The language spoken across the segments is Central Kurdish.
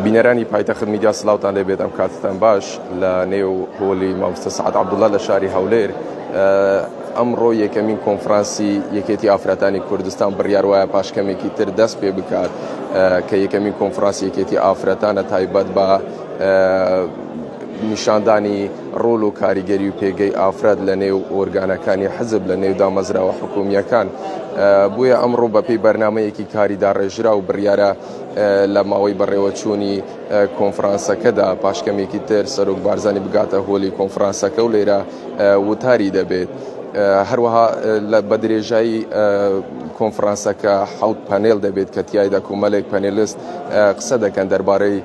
بینەرانی پایتەخت میدیا سلااوتان لێبێت ئەم کاتتان باش لە نێو هۆلی مامۆستا سەعەد عەبدوڵڵا لە شاری هەولێر ئەمڕۆ یەکەمین کۆنفرانسی یەکێتی ئافرەتانی کوردستان بڕیار وایە پاشکەمێکی تر دەست پێ بکات کە یەکەمین کۆنفرانسی یەکێتی ئافرەتانە تایبەت بە نیشاندانی ڕۆڵ و کاریگەری و پێگەی ئافرەت لە نێو ئۆرگانەکانی حزب لە نێو دامەزراوە حکوومیەکان بووە ئەمڕۆ بەپێی بەرنامەیەکی کاری داڕێژرا و بڕیارە لە ماوەی بەڕێوەچوونی کۆنفرانسەکەدا پاشکەمێکی تر سەرۆک بارزانی بگاتە هۆلی کۆنفرانسەکە و لێرە وتاری دەبێت. هەروەها بە درێژایی کۆنفرانسەکە حەوت پەنێڵ دەبێت کە تیایدا کۆمەڵێک پەنێلیست قسە دەکەن دەربارەی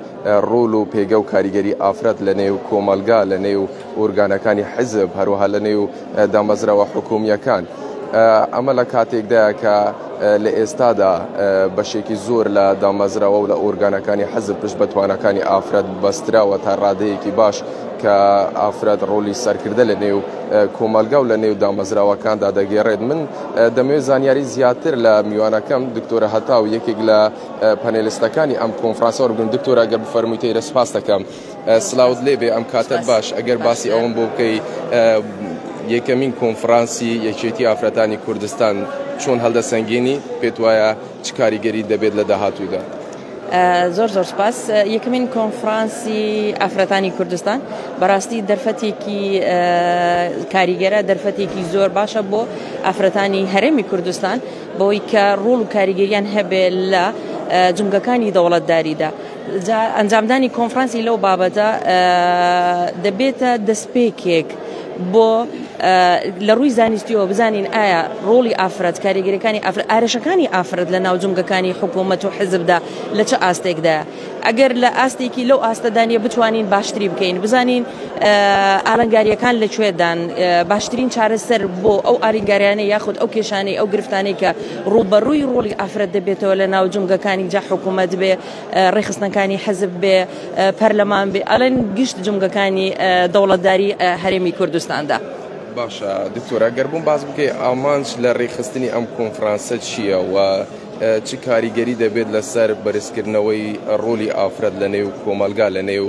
ڕۆڵ و پێگە و کاریگەری ئافرەت لە نێو کۆمەلگا لە نێو ئۆرگانەکانی حزب هەروەها لە نێو دامەزراوە حکوومیەکان. ئەمە لە کاتێکدایە کە لە ئێستادا بەشێکی زۆر لە دامەزراوە و لە ئۆرگانەکانی حزب پشت بە توانەکانی ئافرەت بەستراوە تا ڕادەیەکی باش کە ئافرەت ڕۆڵی سەرکردە لە نێو کۆمەلگا و لە نێو دامەزراوەکاندا دەگێڕێت. من دەمەوێت زانیاری زیاتر لە میوانەکەم دکتۆرە هەتاو یەکێک لە پەنێلیستەکانی ئەم کۆنفرانسە وەربگرن. دکتۆرە ئەگەر بفەرموویت تێرە سپاس دەکەم. سلااوت لێبێ ئەم کاتت باش ئەگەر باسی ئەوم بۆ بکەی یەکەمین کۆنفرانسی یەکێتی ئافرەتانی کوردستان چۆن هەڵدەسەنگێنی پێت وایە چ کاریگەری دەبێت لە داهاتوودا؟ زۆر سپاس. یەکەمین کۆنفرانسی ئافرەتانی کوردستان بەڕاستی دەرفەتێکی کاریگەرە، دەرفەتێکی زۆر باشە بۆ ئافرەتانی هەرێمی کوردستان بۆی کە ڕۆڵ و کاریگەریان هەبێ لە جنگەکانی دەوڵەتداریدا. ئەنجامدانی کۆنفرانسی لەو بابەتە دەبێتە دەستپێکێک بۆ لە ڕووی زانستیەوە بزانین ئایا ڕۆڵی ئافرەت، کاریگەریەکانی ئافرەت، ئارێشەکانی ئافرەت لە ناو جنگەکانی حکوومەت و حزبدا لە چه ئاستێکدایە. ئەگەر لە ئاستێکی لەو ئاستەدانیە بتوانین باشتری بکەین، بزانین ئالنگاریەکان لەکوێدان، باشترین چارەسەر بۆ ئەو ئالنگاریانەی یاخود ئەو کێشانەی ئەو گرفتانەی کە ڕوبەڕووی ڕۆڵی ئافرەت دەبێتەوە لە ناو جنگەکانی جا حکوومەت بێ، ڕێخستنەکانی حزب بێ، پەرلەمان بێ، ئەڵێن گشت جنگەکانی دەوڵەتداری هەرێمی کوردستاندا. باشە دکتۆرە ئەگەر بووم باز بکەی ئامانج لە ڕێخستنی ئەم کۆنفرانسە چییە و چ کاریگەری دەبێت لەسەر بەرزکردنەوەی ڕۆلی ئافرەت لە نێو کۆمەلگا لە نێو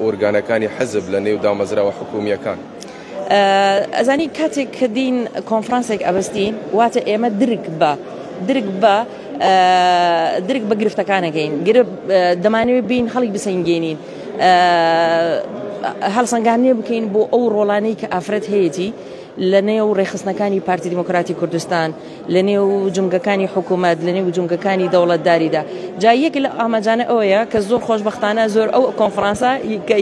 ئۆرگانەکانی حزب لە نێو دامەزراوە حکوومیەکان؟ ئەزانی کاتێک کە دین کۆنفرانسێک ئەبەستین واتە ئێمە درک بە گرفتەکانەکەین، دەمانەوێت بین هەڵی بسەنگێنین، هەڵسەنگاندنێ بکەین بۆ ئەو ڕۆڵانەی کە ئافرەت هەیەی لە نێو ڕێخستنەکانی پارتی دیموکراتی کوردستان، لە نێو جنگەکانی حکوومەت، لە نێو جنگەکانی دەوڵەتداریدا. جا یەک لە ئاماجانە ئەوەیە کە زۆر خۆشبەختانە زۆر ئەو کۆنفرانسە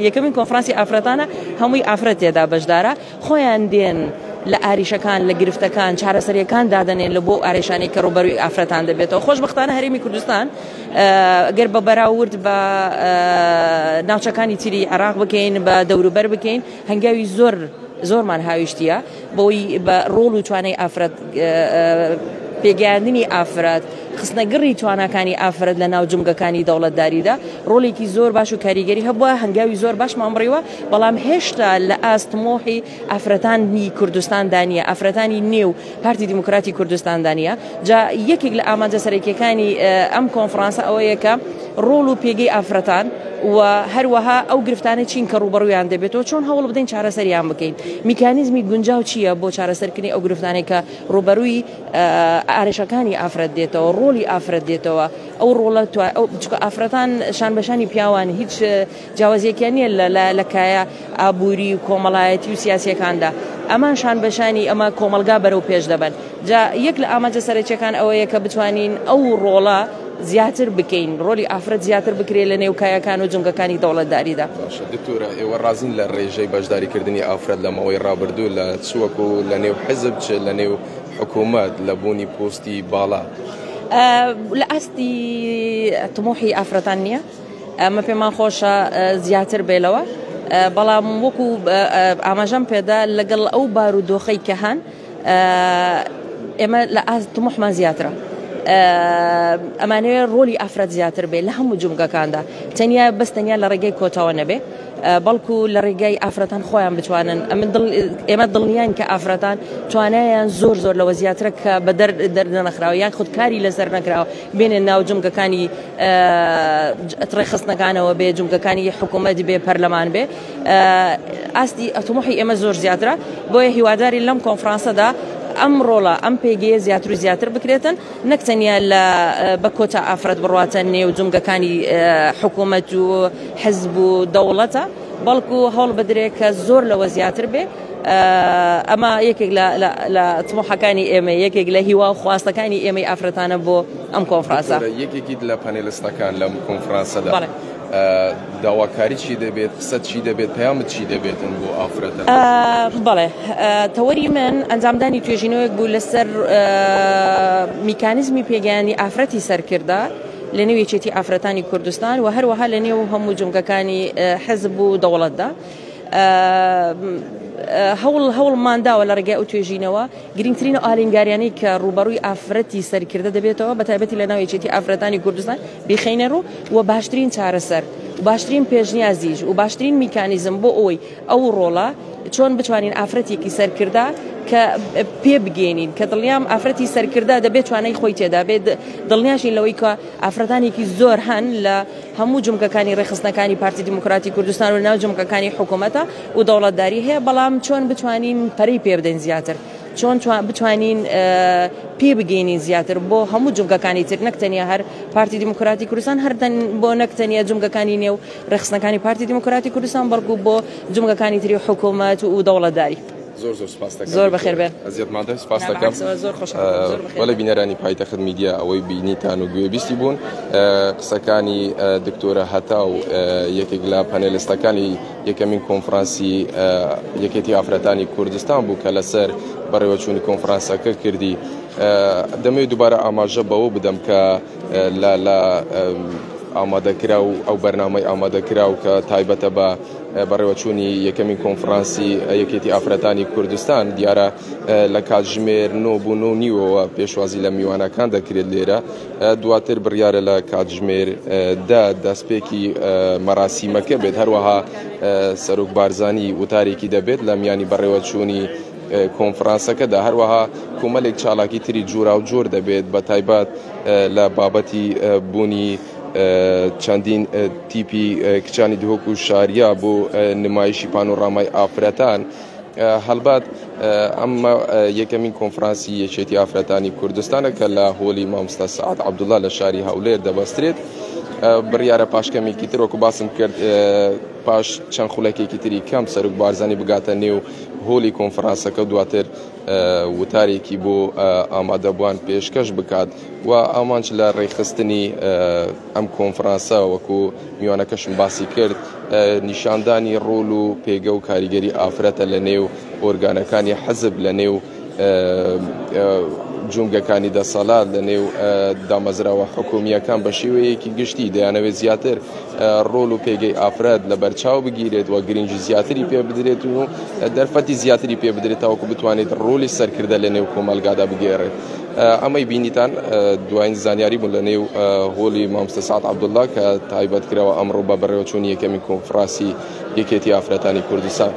یەکەمین کۆنفرانسی ئافرەتانە هەمووی ئافرەت تێدا بەشدارە، خۆیان دێن لە ئاریشەکان، لە گرفتەکان، چارەسەریەکان دادەنێن لە بۆ ئارێشانەی کە ڕوبەرووی ئافرەتان دەبێتەوە. خۆشبەختانە هەرێمی کوردستان گەر بە بەراورد بە ناوچەکانی تری عێراق بکەین، بە دەوروبەر بکەین، هەنگاوی زۆرمان هاویشتیە بۆی بە ڕۆڵ و توانای ئافرەت، پێگەیاندنی ئافرەت، خستنەگەڕی توانەکانی ئافرەت لە ناو جنگەکانی دەوڵەتداریدا ڕۆڵێکی زۆر باش و کاریگەری هەبووە. هەنگاوی زۆر باش مامڕێوە، بەڵام هێشتا لە ئاستمۆحی ئافرەتانی کوردستان دانیە، ئافرەتانی نێو پارتی دیموکراتی کوردستان دانیە. جا یەکێک لە ئامانجە سەرەکیەکانی ئەم کۆنفرانسە ئەوەیە کە ڕۆڵ و پێگەی ئافرەتان و هەروەها ئەو گرفتانە چین کە ڕوبەڕوویان دەبێتەوە چۆن هەوڵ بدەین چارەسەریان بکەین. میکانیزمی گونجاو چییە بۆ چارەسەرکردنی ئەو گرفتانەی کە ڕوبەڕووی ئارێشەکانی ئافرەت دێتەوە، ڕۆڵی ئافرەت دێتەوە. ئەو ڕۆڵە ئافرەتان شان بەشانی پیاوان هیچ جیاوازیەکیان نییە لە کایە ئابووری و کۆمەڵایەتی و سیاسیەکاندا. ئەمان شان بەشانی ئەمە کۆمەلگا بەرەو پێش دەبن. جا یەک لە ئاماجە سەرەکیەکان ئەوەیە کە بتوانین ئەو ڕۆڵە زیاتر بکەین، ڕۆلی ئافرەت زیاتر بکرێت لە نێو کایەکان و جنگەکانی دەوڵەتداریدا. باشە دکتۆرە، ئێوە ڕازین لە ڕێژەی بەشداریکردنی ئافرەت لە ماوەی ڕابردوو لە چوەکو لە نێو حزب چ لە نێو حکوومەت لە بوونی پۆستی باڵا؟ لە ئاستی تمۆحی ئافرەتان نییە، ئەمە پێمان خۆشە زیاتر بێلەوە، بەڵام وەکو ئاماژەم پێدا لەگەڵ ئەو بارودۆخەی کە هەن ئێمە لە تمۆحمان زیاترە. ئەمانەیە ڕۆلی ئافرەت زیاتر بێ لە هەموو جومگەکاندا تەنیا بەس تەنیا لە ڕێگەی کۆتاوە نەبێ بەڵکو لە ڕێگەی ئافرەتان خۆیان بتوانن ئێمە دڵنیان کە ئافرەتان توانایان زۆر زۆر لەوە زیاترە کە بە دەرنەخراوە یان خودکاری لەسەر نەکراوە بێنێ ناو جومگەکانی ڕێخستنەکانەوە بێ جومگەکانی حکوومەت بێ پەرلەمان بێ ئاستی ئەتۆمۆحی ئێمە زۆر زیاترە بۆیە هیواداری لەم کۆنفرانسەدا ئەم ڕۆڵە ئەم پێگەیە زیاتر و زیاتر بکرێتن نەک تەنیا لە بە کۆتا ئافرەت بڕواتە نێو جومگەکانی حکوومەت و حزب و دەوڵەتە بەڵکو هەوڵ بدرێت کە زۆر لەوە زیاتر بێ ئەمە یەکێک لە تمۆحەکانی ئێمە یەکێک لە هیوا و خواستەکانی ئێمەی ئافرەتانە بۆ ئەم کۆنفرانسە یەکێکی لە پانێلیستەکان لەم کۆنفرانسەدا داواکاری چی دەبێت قسە چی دەبێت پەیامت چی دەبێتن بۆ ئافرەتە بەڵێ تەوەری من ئەنجامدانی توێژینەوەک بوو لەسەر میکانیزمی پێگەیانی ئافرەتی سەرکردا لە نێو یەکێتی ئافرەتانی کوردستان و هەروەها لە نێو هەموو جومگەکانی حزب و دەوڵەتدا هەوڵمانداوە لە ڕێگای ئەو توێژینەوە گرنگترین ئالینگاریانەی کە ڕوبەڕووی ئافرەتی سەرکردە دەبێتەوە بە تایبەتی لە ناو یەکێتی ئافرەتانی کوردستان بخەینە ڕوو و باشترین چارەسەر باشترین پێشنیازیش و باشترین میکانیزم بۆ ئەوەی ئەو ڕۆڵە چۆن بتوانین ئافرەتێکی سەرکردا کە پێ بگەێنین کە دڵنیام ئافرەتی سەرکردا دەبێت توانای خۆی تێدا بێت دڵنیاشین لەوەی کە ئافرەتانێکی زۆر هەن لە هەموو جومگەکانی ڕێخستنەکانی پارتی دیموکراتی کوردستان و ناو جومگەکانی حکوومەتە و دەوڵەتداری هەیە بەڵام چۆن بتوانین پەرەی پێ بدەین زیاتر چۆن بتوانین پێ بگەینین زیاتر بۆ هەموو جومگەکانی تر نەک تەنیا هەر پارتی دیموکراتی کوردستان هەر بۆ نەک تەنیا جومگەکانی نێو ڕێخستنەکانی پارتی دیموکراتی کوردستان بەڵکو بۆ جومگەکانی تری حکوومەت و دەوڵەتداری زۆر سپاس دەکەم زۆر بەخێر بێن ئەزیەت مادە سپاس دەکەم وەلە بینەرانی پایتەخت میدیا ئەوەی بینیتان و گوێبیستی بوون قسەکانی دکتۆرە هەتاو یەکێک لە پەنێلیستەکانی یەکەمین کۆنفرانسی یەکێتی ئافرەتانی کوردستان بوو کە لەسەر بەڕێوەچوونی کۆنفرانسەکە کردی دەمەوێت دووبارە ئاماژە بەوە بدەم کە لە ئامادەکرا و ئەو بەرنامەی ئامادەکرا و کە تایبەتە بە بەڕێوەچوونی یەکەمین کۆنفرانسی یەکێتی ئافرەتانی کوردستان دیارە لە کاتژمێر 9:09 پێشوازی لە میوانەکان دەکرێت لێرە دواتر بڕیارە لە کاتژمێر دەستپێکی مەراسیمەکە بێت هەروەها سەرۆک بارزانی وتارێکی دەبێت لە میانی بەڕێوەچوونی کۆنفرانسەکەدا هەروەها کۆمەڵێک چالاکی تری جوورا و جۆر دەبێت بە تایبەت لە بابەتی بوونی چەندین تیپی کچانی دهۆک و شاریا بۆ نمایشی پانۆڕامای ئافرەتان هەڵبات ئەمە یەکەمین کۆنفرانسی یەکێتی ئافرەتانی کوردستانە کە لە هۆلی مامۆستا سەعات عەبدوڵڵا لە شاری هەولێر دەبەسترێت بڕیارە پاشکەمێکی تر وەکو باسم کرد پاش چەند خولەکێکی تری کەم سەرۆک بارزانی بگاتە نێو هۆلی کۆنفرانسەکە دواتر وتارێکی بۆ ئامادەبووان پێشکەش بکات و ئامانج لە ڕێخستنی ئەم کۆنفرانسە وەکو میوانەکەشم باسی کرد نیشاندانی ڕۆڵ و پێگە و کاریگەری ئافرەتە لە نێو ئۆرگانەکانی حزب لە نێو جومگەکانی دەسەڵات لە نێو دامەزراوە حکوومیەکان بە شێوەیەکی گشتی دەیانەوێت زیاتر ڕۆڵ و پێگەی ئافرەت لە بەرچاو بگیرێت و گرنگی زیاتری پێ بدرێت و دەرفەتی زیاتری پێ بدرێت تاوەکو بتوانێت ڕۆڵی سەرکردە لە نێو کۆمەلگادا بگێڕێت ئەمەی بینیتان دوایین زانیاری بوو لە نێو هۆلی مامۆستا سەعات عەبدوڵڵا کە تایبەت کراوە ئەمڕۆ بە بەڕێوەچوونی یەکەمین کۆنفرانسی یەکێتی ئافرەتانی کوردستان